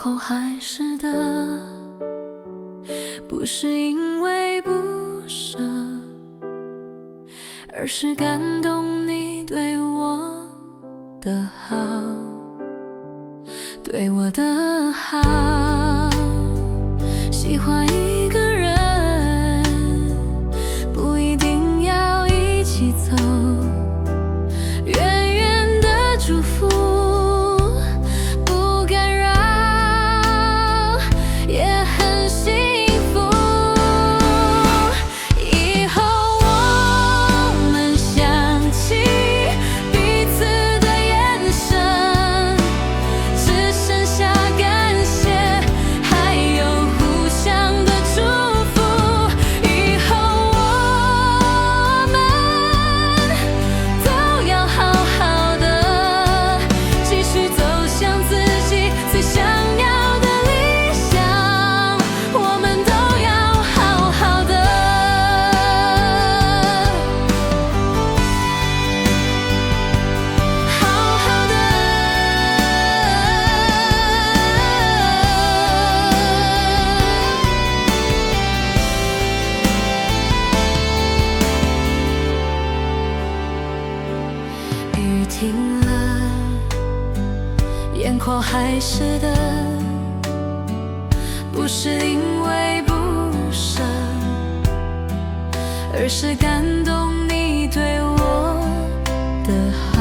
口还是的，不是因为不舍，而是感动你对我的好，对我的好。喜欢一个人，不一定要一起走，远远的祝福不干扰，也很幸福。以后我们想起彼此的眼神，只剩下感谢，还有互相的祝福。以后我们都要好好的，继续走向自己最想要的理想，我们都要好好的，好好的。雨停了，眼眶还湿的，不是因为不舍，而是感动你对我的好。